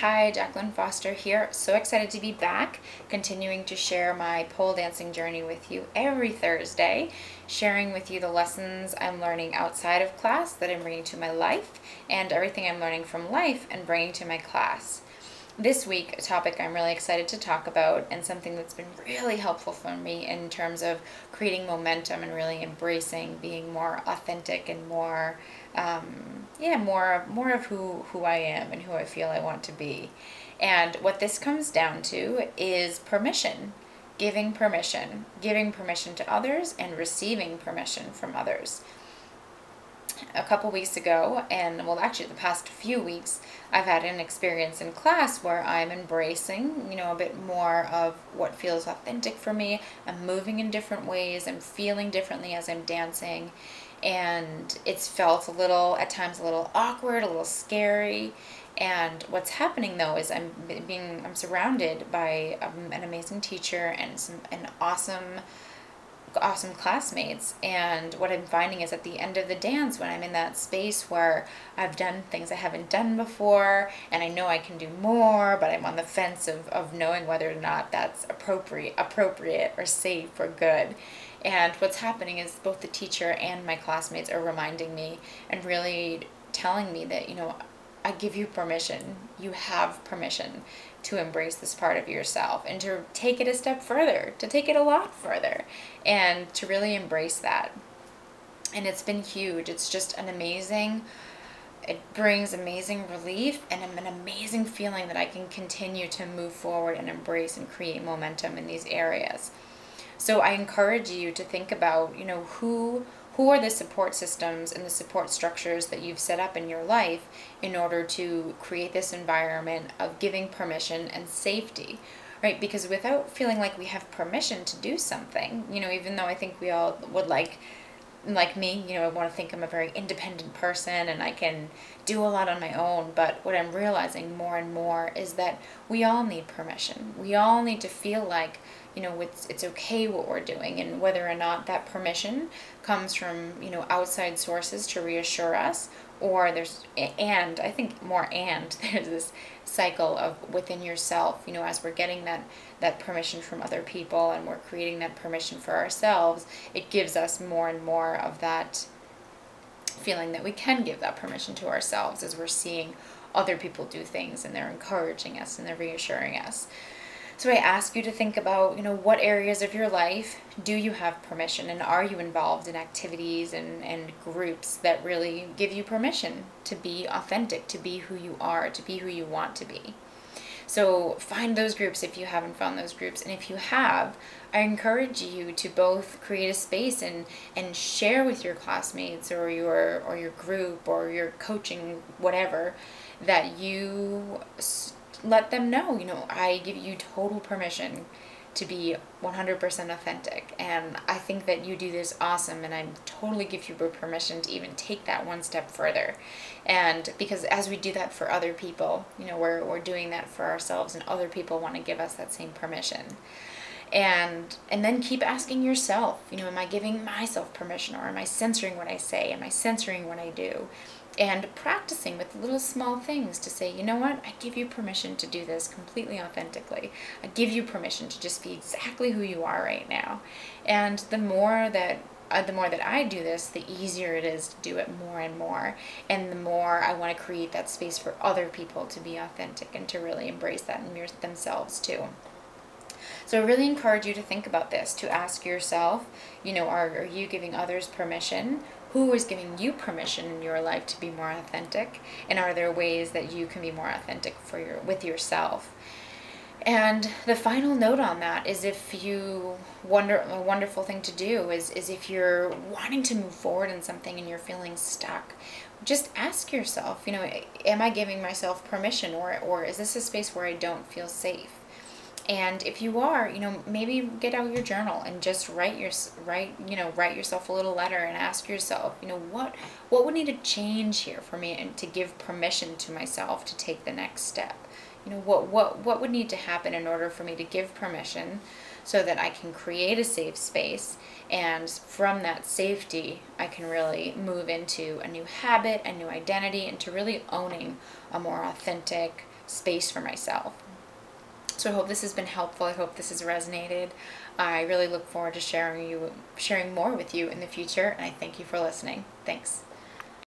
Hi, Jacqueline Foster here. So excited to be back, continuing to share my pole dancing journey with you every Thursday, sharing with you the lessons I'm learning outside of class that I'm bringing to my life, and everything I'm learning from life and bringing to my class. This week, a topic I'm really excited to talk about, and something that's been really helpful for me in terms of creating momentum and really embracing being more authentic and more of who I am and who I feel I want to be. And what this comes down to is permission, giving permission to others and receiving permission from others. A couple weeks ago, and well, actually the past few weeks, I've had an experience in class where I'm embracing, a bit more of what feels authentic for me. I'm moving in different ways, I'm feeling differently as I'm dancing, and it's felt at times a little awkward, a little scary. And what's happening though is I'm surrounded by an amazing teacher and an awesome classmates. And what I'm finding is at the end of the dance, when I'm in that space where I've done things I haven't done before and I know I can do more, but I'm on the fence of knowing whether or not that's appropriate or safe or good. And what's happening is both the teacher and my classmates are reminding me and really telling me that, I give you permission. You have permission to embrace this part of yourself and to take it a step further, to take it a lot further, and to really embrace that. And it's been huge. It's just it brings amazing relief and an amazing feeling that I can continue to move forward and embrace and create momentum in these areas. So I encourage you to think about, who are the support systems and the support structures that you've set up in your life in order to create this environment of giving permission and safety, right? Because without feeling like we have permission to do something, even though I think we all would like me, I want to think I'm a very independent person and I can do a lot on my own. But what I'm realizing more and more is that we all need permission. We all need to feel like, it's okay what we're doing, and whether or not that permission comes from, outside sources to reassure us, or there's this cycle of within yourself, as we're getting that permission from other people and we're creating that permission for ourselves, it gives us more and more of that feeling that we can give that permission to ourselves as we're seeing other people do things and they're encouraging us and they're reassuring us. So I ask you to think about, what areas of your life do you have permission, and are you involved in activities and groups that really give you permission to be authentic, to be who you are, to be who you want to be. So find those groups if you haven't found those groups. And if you have, I encourage you to both create a space and share with your classmates or your group or your coaching, whatever, that you let them know, I give you total permission to be 100% authentic. And I think that you do this awesome, and I totally give you permission to even take that one step further. And because as we do that for other people, we're doing that for ourselves, and other people want to give us that same permission. And then keep asking yourself, am I giving myself permission, or am I censoring what I say? Am I censoring what I do? And practicing with little small things to say, what? I give you permission to do this completely authentically. I give you permission to just be exactly who you are right now. And the more that I do this, the easier it is to do it more and more. And the more I want to create that space for other people to be authentic and to really embrace that in themselves too. So I really encourage you to think about this, to ask yourself, are you giving others permission? Who is giving you permission in your life to be more authentic? And are there ways that you can be more authentic with yourself? And the final note on that is, a wonderful thing to do is if you're wanting to move forward in something and you're feeling stuck, just ask yourself, am I giving myself permission, or is this a space where I don't feel safe? And if you are, maybe get out your journal and just write yourself a little letter and ask yourself, what would need to change here for me, and to give permission to myself to take the next step? What would need to happen in order for me to give permission so that I can create a safe space, and from that safety I can really move into a new habit, a new identity, into really owning a more authentic, space for myself. So I hope this has been helpful. I hope this has resonated. I really look forward to sharing more with you in the future, and I thank you for listening. Thanks.